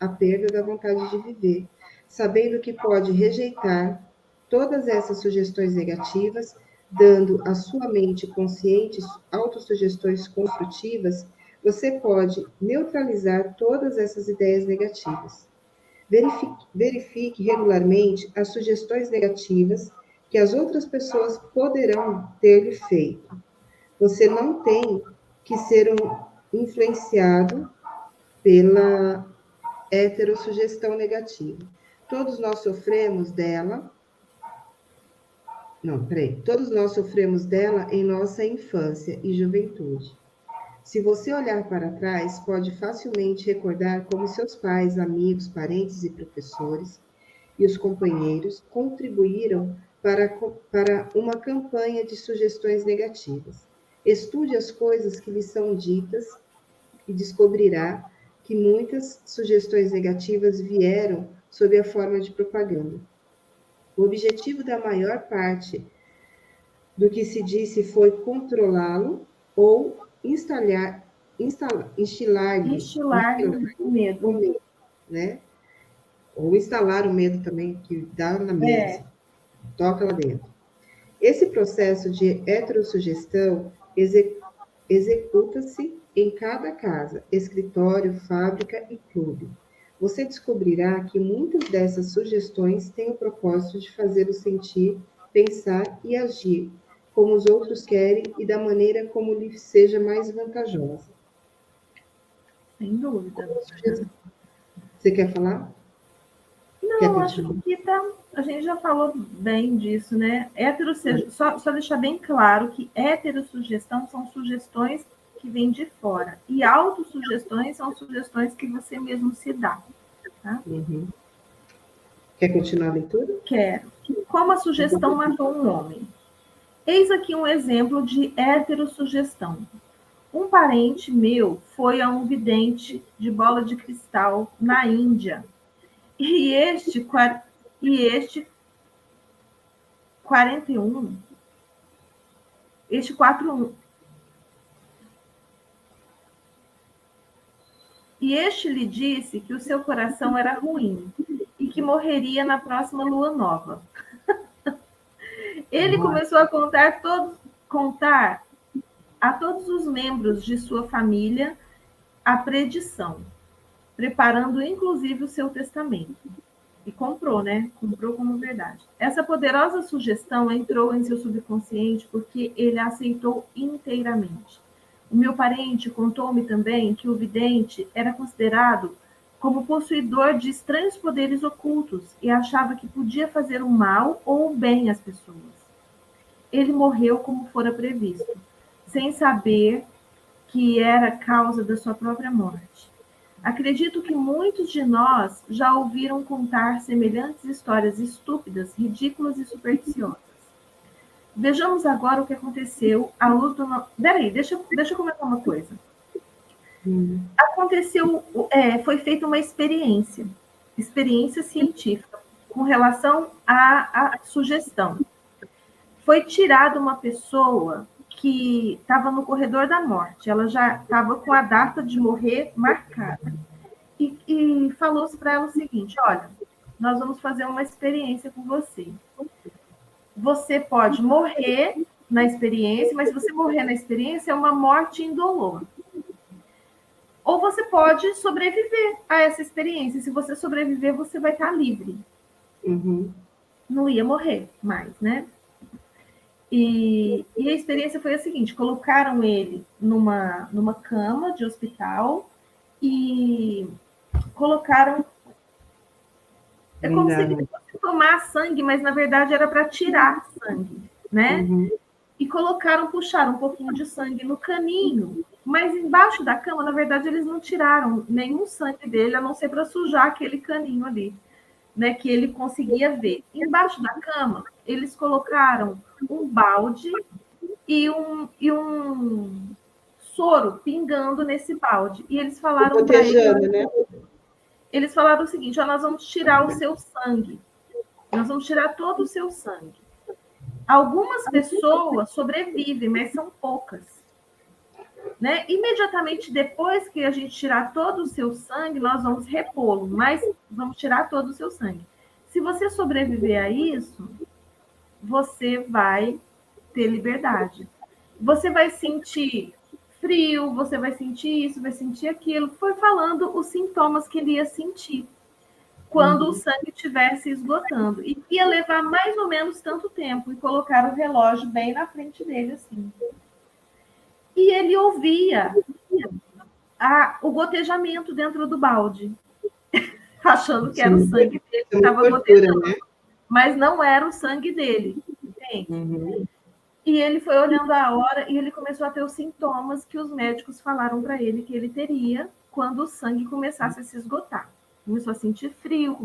B: perda da vontade de viver, sabendo que pode rejeitar todas essas sugestões negativas, dando à sua mente consciente autossugestões construtivas, você pode neutralizar todas essas ideias negativas. Verifique regularmente as sugestões negativas que as outras pessoas poderão ter-lhe feito. Você não tem que ser influenciado pela heterossugestão negativa. Todos nós sofremos dela. Não, peraí. Todos nós sofremos dela em nossa infância e juventude. Se você olhar para trás, pode facilmente recordar como seus pais, amigos, parentes e professores e os companheiros contribuíram para uma campanha de sugestões negativas. Estude as coisas que lhe são ditas e descobrirá que muitas sugestões negativas vieram sob a forma de propaganda. O objetivo da maior parte do que se disse foi controlá-lo ou instilar-lhe
A: O medo.
B: o medo, né? Ou instalar o medo também, que dá na mesa, toca lá dentro. Esse processo de heterossugestão executa-se em cada casa, escritório, fábrica e clube. Você descobrirá que muitas dessas sugestões têm o propósito de fazê-lo sentir, pensar e agir como os outros querem e da maneira como lhe seja mais vantajosa.
A: Sem dúvida.
B: Você quer falar?
A: Não,
B: Quer
A: acho
B: continuar?
A: que A gente já falou bem disso, né? Só deixar bem claro que heterossugestão são sugestões que vêm de fora. E autossugestões são sugestões que você mesmo se dá. Tá?
B: Uhum. Quer continuar a leitura?
A: Quero. Como a sugestão matou um homem? Eis aqui um exemplo de heterossugestão. Um parente meu foi a um vidente de bola de cristal na Índia. E este 41, este 41. E este lhe disse que o seu coração era ruim e que morreria na próxima lua nova. Ele começou a contar a todos os membros de sua família a predição, preparando inclusive o seu testamento. E comprou, né? Comprou como verdade. Essa poderosa sugestão entrou em seu subconsciente porque ele a aceitou inteiramente. O meu parente contou-me também que o vidente era considerado como possuidor de estranhos poderes ocultos e achava que podia fazer o mal ou o bem às pessoas. Ele morreu como fora previsto, sem saber que era causa da sua própria morte. Acredito que muitos de nós já ouviram contar semelhantes histórias estúpidas, ridículas e supersticiosas. Vejamos agora o que aconteceu à luz do... Peraí, deixa eu comentar uma coisa. Foi feita uma experiência científica com relação à sugestão. Foi tirada uma pessoa que estava no corredor da morte, ela já estava com a data de morrer marcada. E falou-se para ela o seguinte: olha, nós vamos fazer uma experiência com você. Você pode morrer na experiência, mas se você morrer na experiência, é uma morte indolor. Ou você pode sobreviver a essa experiência. Se você sobreviver, você vai estar livre.
B: Uhum.
A: Não ia morrer mais, né? E a experiência foi a seguinte: colocaram ele numa cama de hospital e colocaram... É como se ele fosse tomar sangue, mas na verdade era para tirar sangue, né?
B: Uhum.
A: E puxaram um pouquinho de sangue no caninho, mas embaixo da cama, na verdade, eles não tiraram nenhum sangue dele, a não ser para sujar aquele caninho ali, né? Que ele conseguia ver. Embaixo da cama, eles colocaram um balde e um soro pingando nesse balde. E eles falaram para ele,
B: né?
A: Eles falaram o seguinte: ó, nós vamos tirar o seu sangue. Nós vamos tirar todo o seu sangue. Algumas pessoas sobrevivem, mas são poucas. Né? Imediatamente depois que a gente tirar todo o seu sangue, nós vamos repô-lo, mas vamos tirar todo o seu sangue. Se você sobreviver a isso, você vai ter liberdade. Você vai sentir frio, você vai sentir isso, vai sentir aquilo. Foi falando os sintomas que ele ia sentir quando o sangue estivesse esgotando. E ia levar mais ou menos tanto tempo. E colocar o relógio bem na frente dele, assim. E ele ouvia o gotejamento dentro do balde, achando que era o sangue dele que estava gotejando. Né? Mas não era o sangue dele, entende?
B: Uhum.
A: E ele foi olhando a hora e ele começou a ter os sintomas que os médicos falaram para ele que ele teria quando o sangue começasse a se esgotar. Começou a sentir frio,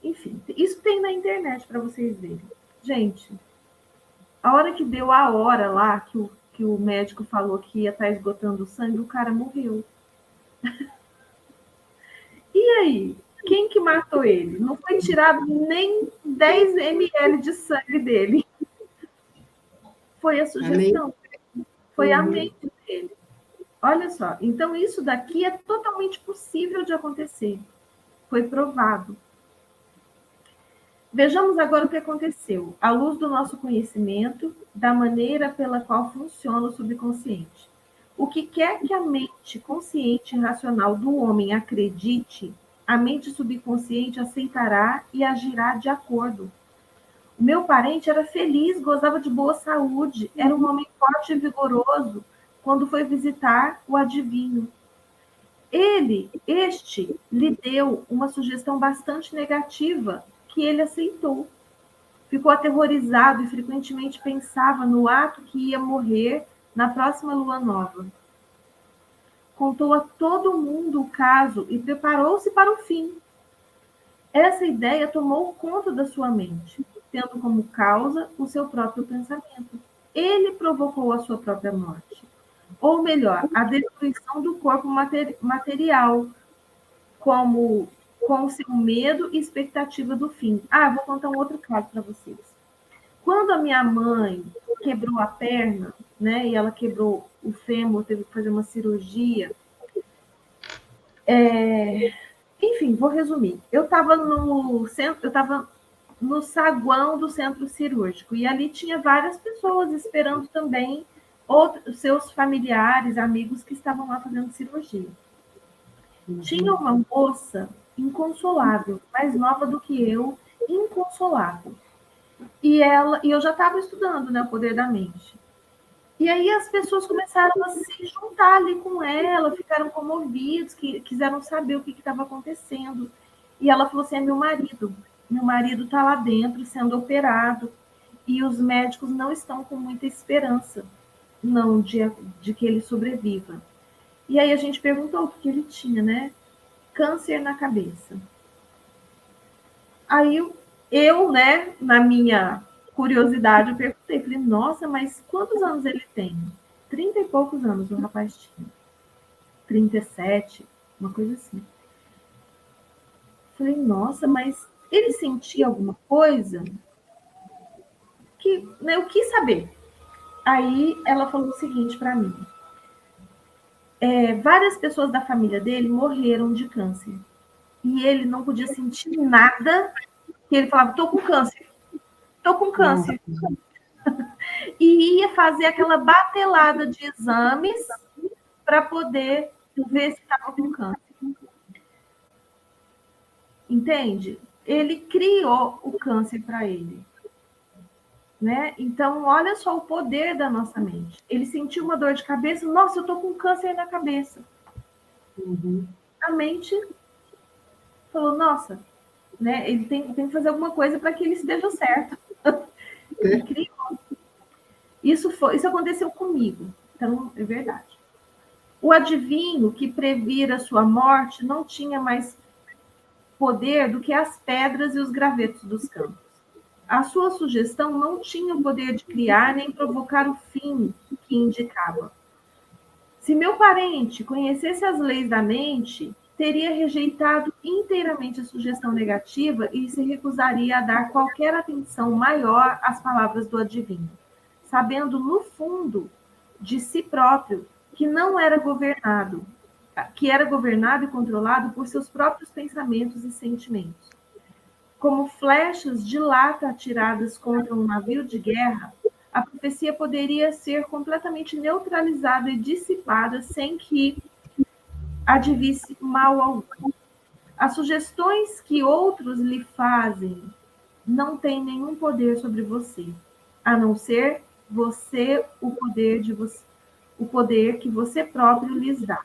A: Enfim, isso tem na internet para vocês verem. Gente, a hora que deu a hora lá, que o médico falou que ia estar esgotando o sangue, o cara morreu. E aí? Quem que matou ele? Não foi tirado nem 10 ml de sangue dele. Foi a sugestão. Foi a mente dele. Olha só. Então, isso daqui é totalmente possível de acontecer. Foi provado. Vejamos agora o que aconteceu, à luz do nosso conhecimento, da maneira pela qual funciona o subconsciente. O que quer que a mente consciente e racional do homem acredite, a mente subconsciente aceitará e agirá de acordo. O meu parente era feliz, gozava de boa saúde, era um homem forte e vigoroso quando foi visitar o adivinho. Este lhe deu uma sugestão bastante negativa, que ele aceitou. Ficou aterrorizado e frequentemente pensava no ato que ia morrer na próxima lua nova. Contou a todo mundo o caso e preparou-se para o fim. Essa ideia tomou conta da sua mente, tendo como causa o seu próprio pensamento. Ele provocou a sua própria morte. Ou melhor, a destruição do corpo material, com o seu medo e expectativa do fim. Vou contar um outro caso para vocês. Quando a minha mãe quebrou a perna, né, e ela quebrou o fêmur, teve que fazer uma cirurgia. Enfim, vou resumir. Eu estava no saguão do centro cirúrgico e ali tinha várias pessoas esperando também seus familiares, amigos que estavam lá fazendo cirurgia. Tinha uma moça inconsolável, mais nova do que eu, inconsolável. E eu já estava estudando, né, o poder da mente. E aí as pessoas começaram a se juntar ali com ela, ficaram comovidos, quiseram saber o que estava acontecendo. E ela falou assim, é meu marido está lá dentro sendo operado e os médicos não estão com muita esperança não de que ele sobreviva. E aí a gente perguntou o que ele tinha, né? Câncer na cabeça. Aí eu, né, na minha curiosidade, eu perguntei, falei, nossa, mas quantos anos ele tem? 30 e poucos anos o rapaz tinha. 37, uma coisa assim. Falei, nossa, mas ele sentia alguma coisa? Eu quis saber. Aí ela falou o seguinte para mim. Várias pessoas da família dele morreram de câncer. E ele não podia sentir nada. E ele falava, tô com câncer. E ia fazer aquela batelada de exames para poder ver se estava com câncer. Entende? Ele criou o câncer para ele. Né? Então, olha só o poder da nossa mente. Ele sentiu uma dor de cabeça, nossa, eu tô com câncer na cabeça. A mente falou, nossa, né? Ele tem que fazer alguma coisa para que ele esteja certo. Ele criou. Isso aconteceu comigo. Então, é verdade. O adivinho que previra sua morte não tinha mais poder do que as pedras e os gravetos dos campos. A sua sugestão não tinha o poder de criar nem provocar o fim que indicava. Se meu parente conhecesse as leis da mente, teria rejeitado inteiramente a sugestão negativa e se recusaria a dar qualquer atenção maior às palavras do adivinho, sabendo no fundo de si próprio que era governado e controlado por seus próprios pensamentos e sentimentos. Como flechas de lata atiradas contra um navio de guerra, a profecia poderia ser completamente neutralizada e dissipada sem que advisse mal algum. As sugestões que outros lhe fazem não têm nenhum poder sobre você, a não ser o poder que você próprio lhes dá,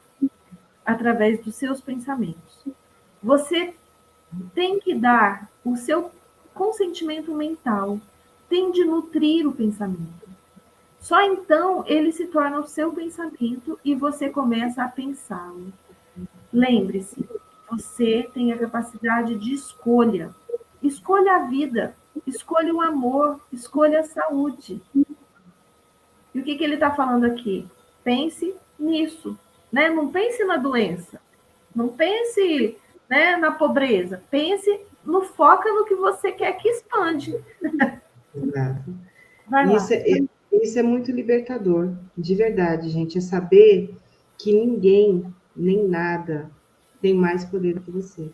A: através dos seus pensamentos. Você tem que dar o seu consentimento mental, tem de nutrir o pensamento. Só então ele se torna o seu pensamento e você começa a pensá-lo. Lembre-se, você tem a capacidade de escolha. Escolha a vida, escolha o amor, escolha a saúde. E o que ele está falando aqui? Pense nisso, né? Não pense na doença, não pense, né, na pobreza. Foca no que você quer que expande.
B: Exato.
A: Vai lá.
B: Isso é muito libertador, de verdade, gente. É saber que ninguém, nem nada, tem mais poder do que você.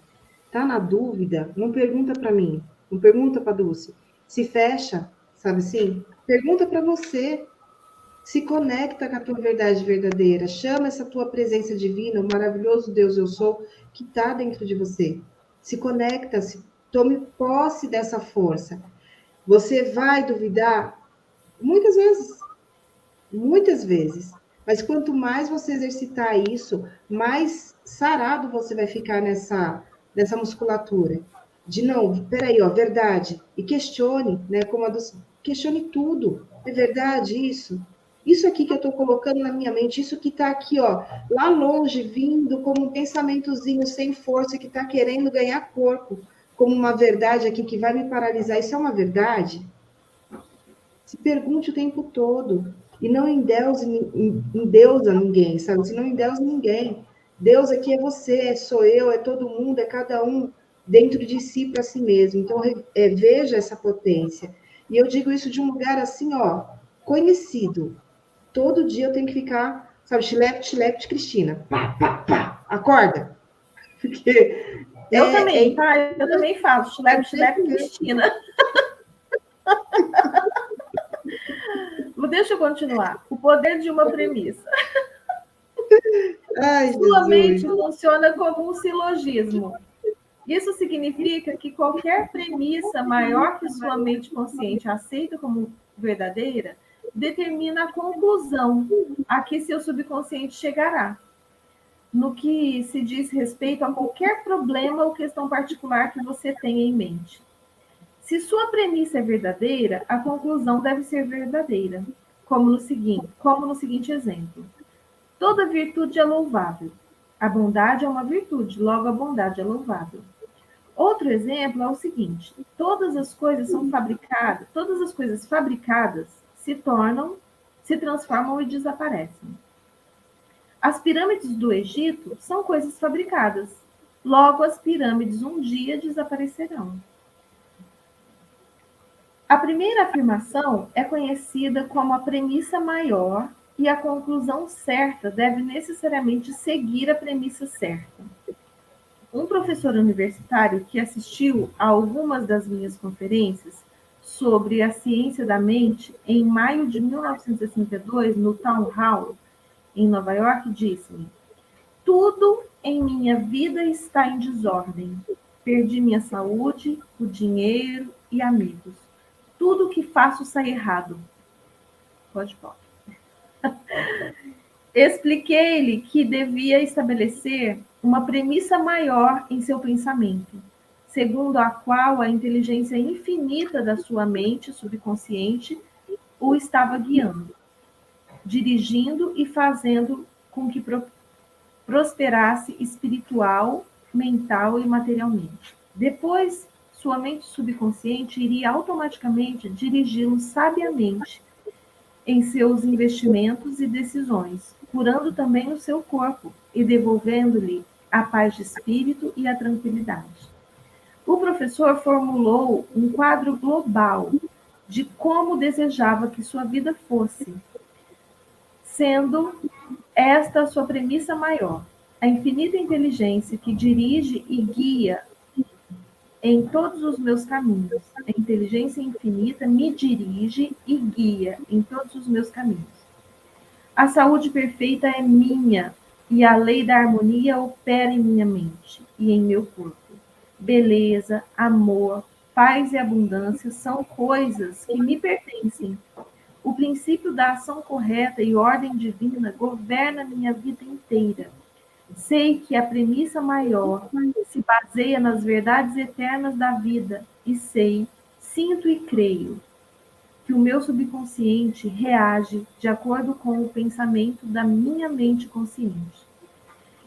B: Tá na dúvida? Não pergunta para mim, não pergunta para Dulce. Se fecha, sabe assim? Pergunta para você. Se conecta com a tua verdade verdadeira. Chama essa tua presença divina, o maravilhoso Deus eu sou, que está dentro de você. Se conecta, tome posse dessa força. Você vai duvidar? Muitas vezes. Mas quanto mais você exercitar isso, mais sarado você vai ficar nessa musculatura. de não, peraí, ó, verdade, e questione, né, como a dos, questione tudo, é verdade isso? Isso aqui que eu estou colocando na minha mente, isso que está aqui, ó, lá longe, vindo como um pensamentozinho sem força, que está querendo ganhar corpo, como uma verdade aqui que vai me paralisar, isso é uma verdade? Se pergunte o tempo todo, e não endeusa ninguém, sabe? Se não endeusa ninguém. Deus aqui é você, sou eu, é todo mundo, é cada um dentro de si para si mesmo. Então, veja essa potência. E eu digo isso de um lugar assim, ó, conhecido. Todo dia eu tenho que ficar, sabe, chilepe de Cristina. Pá, pá, pá. Acorda. Porque
A: Eu também, tá? Eu também faço. Chulep, Cristina. Deixa eu continuar. O poder de uma premissa.
B: Ai,
A: Sua mente
B: Jesus.
A: funciona como um silogismo. Isso significa que qualquer premissa maior que sua mente consciente aceita como verdadeira determina a conclusão a que seu subconsciente chegará, no que se diz respeito a qualquer problema ou questão particular que você tenha em mente. Se sua premissa é verdadeira, a conclusão deve ser verdadeira, como no seguinte exemplo. Toda virtude é louvável. A bondade é uma virtude, logo a bondade é louvável. Outro exemplo é o seguinte: todas as coisas fabricadas se transformam e desaparecem. As pirâmides do Egito são coisas fabricadas. Logo, as pirâmides um dia desaparecerão. A primeira afirmação é conhecida como a premissa maior e a conclusão certa deve necessariamente seguir a premissa certa. Um professor universitário que assistiu a algumas das minhas conferências sobre a ciência da mente em maio de 1962 no Town Hall, em Nova York, disse-me: tudo em minha vida está em desordem. Perdi minha saúde, o dinheiro e amigos. Tudo que faço sai errado. Pode. Expliquei-lhe que devia estabelecer uma premissa maior em seu pensamento, segundo a qual a inteligência infinita da sua mente subconsciente o estava guiando, dirigindo e fazendo com que prosperasse espiritual, mental e materialmente. Depois, sua mente subconsciente iria automaticamente dirigi-lo sabiamente em seus investimentos e decisões, curando também o seu corpo e devolvendo-lhe a paz de espírito e a tranquilidade. O professor formulou um quadro global de como desejava que sua vida fosse, sendo esta a sua premissa maior, a infinita inteligência que dirige e guia em todos os meus caminhos. A inteligência infinita me dirige e guia em todos os meus caminhos. A saúde perfeita é minha e a lei da harmonia opera em minha mente e em meu corpo. Beleza, amor, paz e abundância são coisas que me pertencem. O princípio da ação correta e ordem divina governa minha vida inteira. Sei que a premissa maior se baseia nas verdades eternas da vida e sinto e creio que o meu subconsciente reage de acordo com o pensamento da minha mente consciente.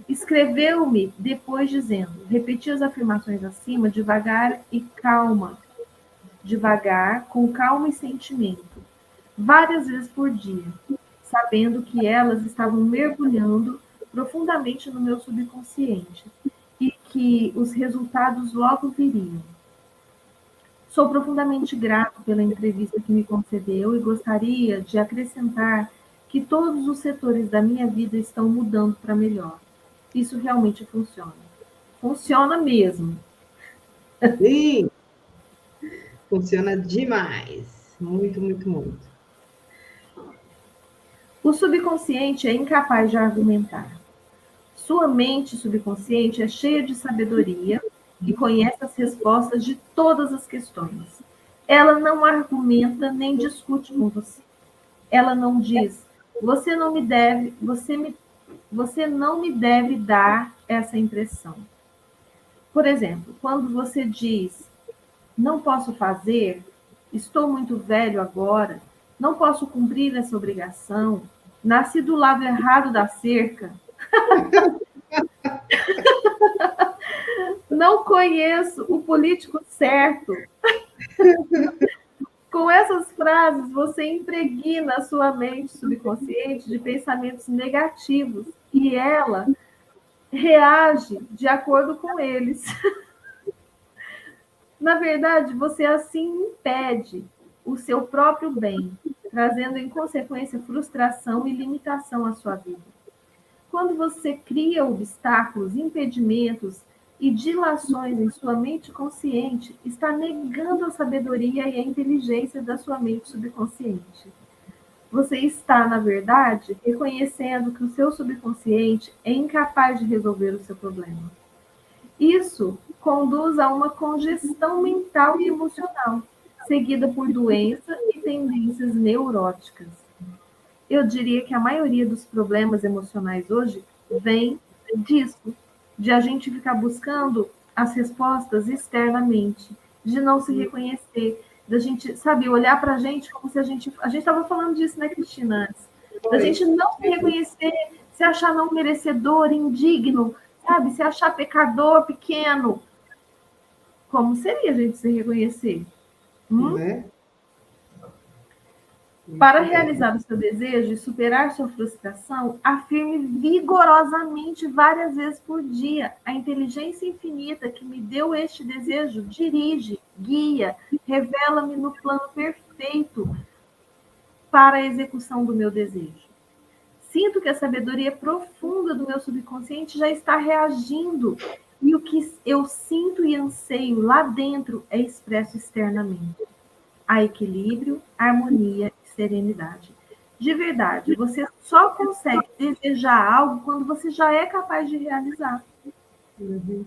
A: Escreveu-me depois dizendo: repeti as afirmações acima devagar, com calma e sentimento, várias vezes por dia, sabendo que elas estavam mergulhando profundamente no meu subconsciente e que os resultados logo viriam. Sou profundamente grato pela entrevista que me concedeu e gostaria de acrescentar que todos os setores da minha vida estão mudando para melhor. Isso realmente funciona. Funciona mesmo.
B: Sim, funciona demais. Muito, muito, muito.
A: O subconsciente é incapaz de argumentar. Sua mente subconsciente é cheia de sabedoria e conhece as respostas de todas as questões. Ela não argumenta nem discute com você. Ela não diz: você não me deve dar essa impressão. Por exemplo, quando você diz, não posso fazer, estou muito velho agora, não posso cumprir essa obrigação, nasci do lado errado da cerca, não conheço o político certo. Com essas frases, você impregna a sua mente subconsciente de pensamentos negativos e ela reage de acordo com eles. Na verdade, você assim impede o seu próprio bem, trazendo em consequência frustração e limitação à sua vida. Quando você cria obstáculos, impedimentos e dilações em sua mente consciente, está negando a sabedoria e a inteligência da sua mente subconsciente. Você está, na verdade, reconhecendo que o seu subconsciente é incapaz de resolver o seu problema. Isso conduz a uma congestão mental e emocional, seguida por doença e tendências neuróticas. Eu diria que a maioria dos problemas emocionais hoje vem disso, de a gente ficar buscando as respostas externamente, de não se reconhecer, da gente, sabe, olhar para a gente como se a gente estava falando disso, né, Cristina, antes, da gente não se reconhecer, se achar não merecedor, indigno, sabe, se achar pecador, pequeno. Como seria a gente se reconhecer?
B: Né?
A: Para realizar o seu desejo e superar sua frustração, afirme vigorosamente várias vezes por dia: a inteligência infinita que me deu este desejo dirige, guia, revela-me no plano perfeito para a execução do meu desejo. Sinto que a sabedoria profunda do meu subconsciente já está reagindo e o que eu sinto e anseio lá dentro é expresso externamente. Há equilíbrio, harmonia e serenidade. De verdade, você só consegue desejar algo quando você já é capaz de realizar.
B: Uhum.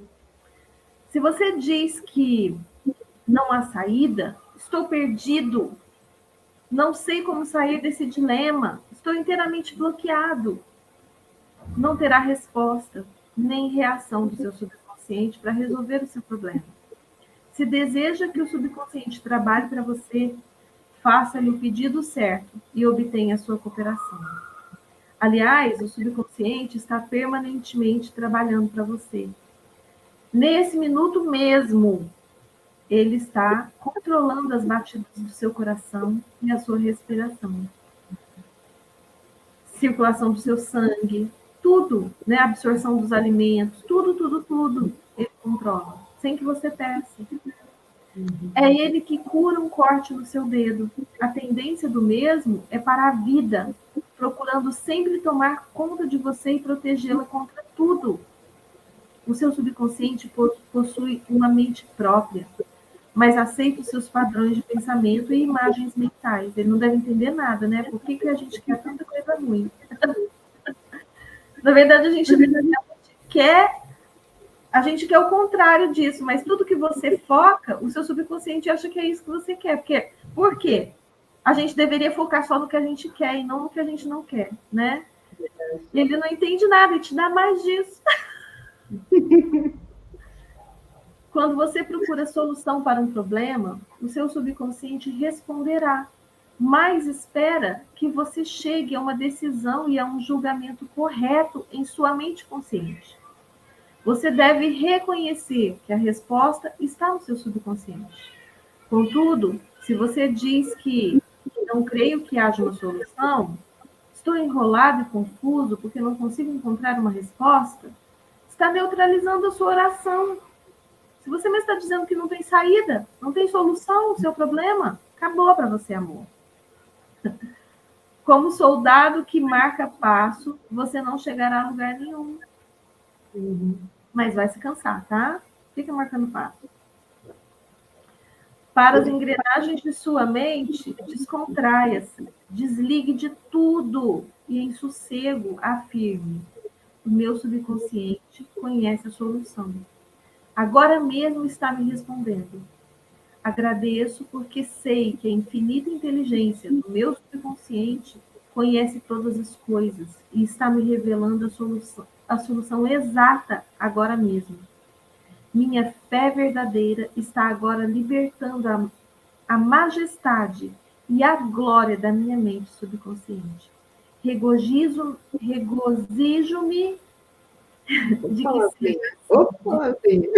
A: Se você diz que não há saída, estou perdido, não sei como sair desse dilema, estou inteiramente bloqueado, não terá resposta nem reação do seu subconsciente para resolver o seu problema. Se deseja que o subconsciente trabalhe para você, faça-lhe o pedido certo e obtenha a sua cooperação. Aliás, o subconsciente está permanentemente trabalhando para você. Nesse minuto mesmo, ele está controlando as batidas do seu coração e a sua respiração. Circulação do seu sangue, tudo, né? Absorção dos alimentos, tudo, ele controla, sem que você peça. É ele que cura um corte no seu dedo. A tendência do mesmo é para a vida, procurando sempre tomar conta de você e protegê-la contra tudo. O seu subconsciente possui uma mente própria, mas aceita os seus padrões de pensamento e imagens mentais. Ele não deve entender nada, né? Por que a gente quer tanta coisa ruim? Na verdade, a gente quer o contrário disso, mas tudo que você foca, o seu subconsciente acha que é isso que você quer. Por quê? A gente deveria focar só no que a gente quer e não no que a gente não quer, né? E ele não entende nada, ele te dá mais disso. Quando você procura solução para um problema, o seu subconsciente responderá, mas espera que você chegue a uma decisão e a um julgamento correto em sua mente consciente. Você deve reconhecer que a resposta está no seu subconsciente. Contudo, se você diz que não creio que haja uma solução, estou enrolado e confuso porque não consigo encontrar uma resposta, está neutralizando a sua oração. Se você me está dizendo que não tem saída, não tem solução o seu problema, acabou para você, amor. Como soldado que marca passo, você não chegará a lugar nenhum. Mas vai se cansar, tá? Fica marcando passo. Para as engrenagens de sua mente, descontraia-se, desligue de tudo e em sossego afirme: o meu subconsciente conhece a solução. Agora mesmo está me respondendo. Agradeço porque sei que a infinita inteligência do meu subconsciente conhece todas as coisas e está me revelando a solução exata agora mesmo. Minha fé verdadeira está agora libertando a majestade e a glória da minha mente subconsciente. Regozijo-me de que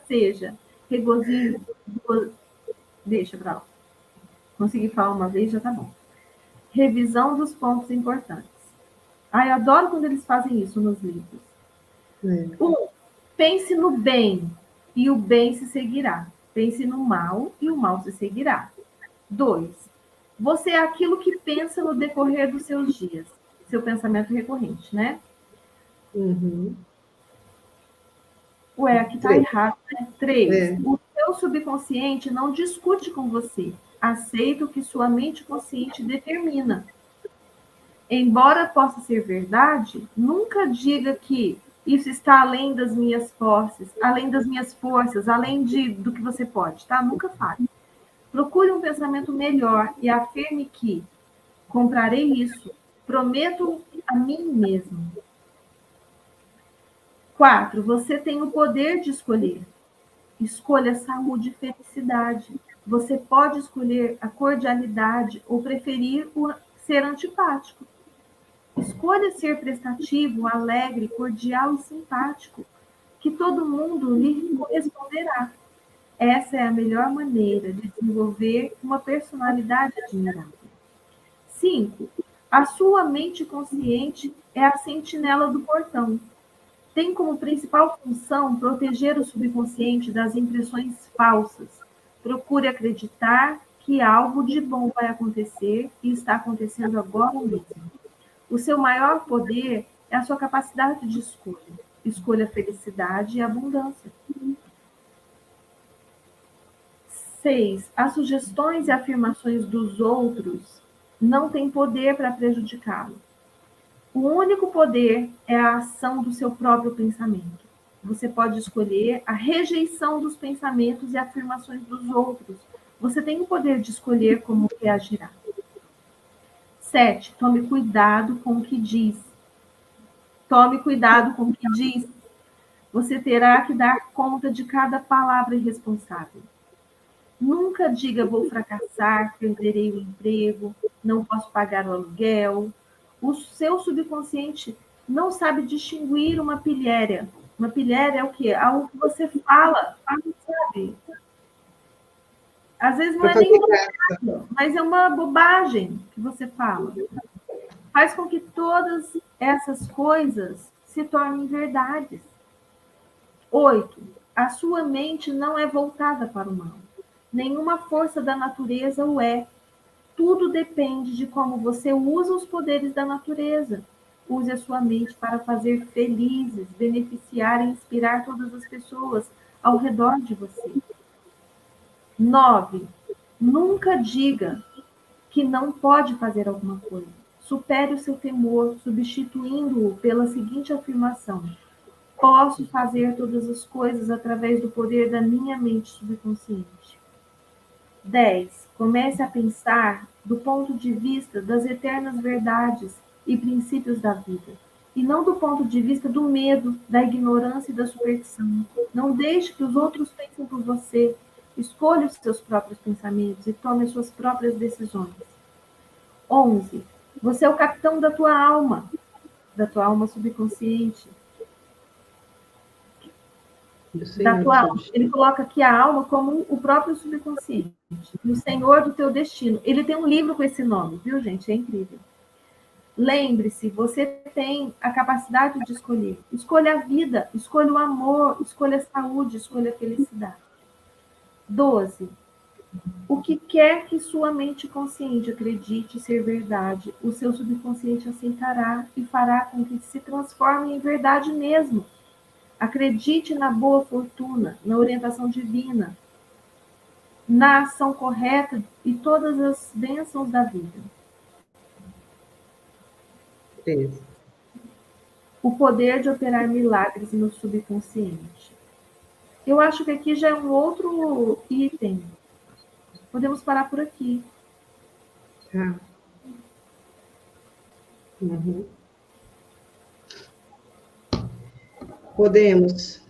A: seja. Regozijo. Deixa pra lá. Consegui falar uma vez, já tá bom. Revisão dos pontos importantes. Ai, eu adoro quando eles fazem isso nos livros. 1. Pense no bem, e o bem se seguirá. Pense no mal, e o mal se seguirá. 2. Você é aquilo que pensa no decorrer dos seus dias. Seu pensamento recorrente, né? Ué, aqui tá errado, né? 3. O seu subconsciente não discute com você. Aceita o que sua mente consciente determina. Embora possa ser verdade, nunca diga que isso está além das minhas forças, além do que você pode, tá? Nunca fale. Procure um pensamento melhor e afirme que comprarei isso, prometo a mim mesmo. 4. Você tem o poder de escolher. Escolha saúde e felicidade. Você pode escolher a cordialidade ou preferir ser antipático. Escolha ser prestativo, alegre, cordial e simpático, que todo mundo lhe corresponderá. Essa é a melhor maneira de desenvolver uma personalidade admirável. 5. A sua mente consciente é a sentinela do portão. Tem como principal função proteger o subconsciente das impressões falsas. Procure acreditar que algo de bom vai acontecer e está acontecendo agora mesmo. O seu maior poder é a sua capacidade de escolha. Escolha felicidade e abundância. 6. As sugestões e afirmações dos outros não têm poder para prejudicá-lo. O único poder é a ação do seu próprio pensamento. Você pode escolher a rejeição dos pensamentos e afirmações dos outros. Você tem o poder de escolher como reagirá. 7. Tome cuidado com o que diz. Tome cuidado com o que diz. Você terá que dar conta de cada palavra irresponsável. Nunca diga vou fracassar, perderei o emprego, não posso pagar o aluguel. O seu subconsciente não sabe distinguir uma pilhéria. Uma pilhéria é o quê? Algo que você fala, sabe? Às vezes não é nem bobagem, mas é uma bobagem que você fala. Faz com que todas essas coisas se tornem verdades. 8. A sua mente não é voltada para o mal. Nenhuma força da natureza o é. Tudo depende de como você usa os poderes da natureza. Use a sua mente para fazer felizes, beneficiar e inspirar todas as pessoas ao redor de você. 9. Nunca diga que não pode fazer alguma coisa. Supere o seu temor, substituindo-o pela seguinte afirmação: posso fazer todas as coisas através do poder da minha mente subconsciente. 10. Comece a pensar do ponto de vista das eternas verdades e princípios da vida, e não do ponto de vista do medo, da ignorância e da superstição. Não deixe que os outros pensem por você. Escolha os seus próprios pensamentos e tome as suas próprias decisões. 11. Você é o capitão da tua alma subconsciente. Da tua alma. Ele coloca aqui a alma como o próprio subconsciente, o senhor do teu destino. Ele tem um livro com esse nome, viu, gente? É incrível. Lembre-se, você tem a capacidade de escolher. Escolha a vida, escolha o amor, escolha a saúde, escolha a felicidade. 12. O que quer que sua mente consciente acredite ser verdade, o seu subconsciente aceitará e fará com que se transforme em verdade mesmo. Acredite na boa fortuna, na orientação divina, na ação correta e todas as bênçãos da vida.
B: Isso.
A: O poder de operar milagres no subconsciente. Eu acho que aqui já é um outro item. Podemos parar por aqui.
B: Tá. Podemos.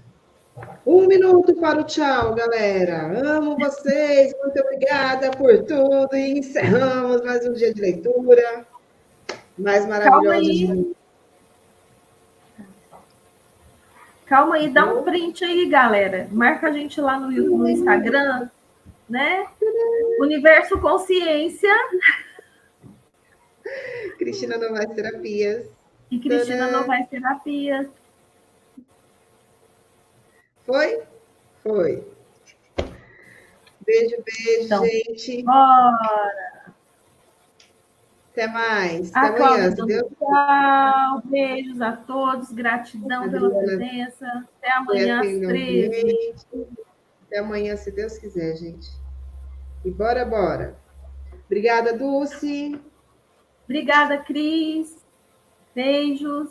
B: Um minuto para o tchau, galera. Amo vocês. Muito obrigada por tudo. E encerramos mais um dia de leitura. Mais
A: Calma
B: maravilhosa de
A: aí,
B: mim.
A: calma aí, dá um print aí, galera. Marca a gente lá no Instagram, né? Universo Consciência
B: Cristina Novaes Terapias.
A: e Cristina
B: Tadã!
A: Novaes Terapia.
B: Foi? Foi. Beijo, beijo,
A: Então,
B: gente.
A: bora.
B: Até mais. Até
A: A Cláudia
B: amanhã, se
A: dando
B: Deus
A: tchau. Beijos a todos. Gratidão pela
B: Adriana
A: presença. Até
B: foi
A: amanhã às
B: assim no
A: 13.
B: ambiente. Até amanhã, se Deus quiser, gente. E bora, bora. Obrigada, Dulce.
A: Obrigada, Cris. Beijos.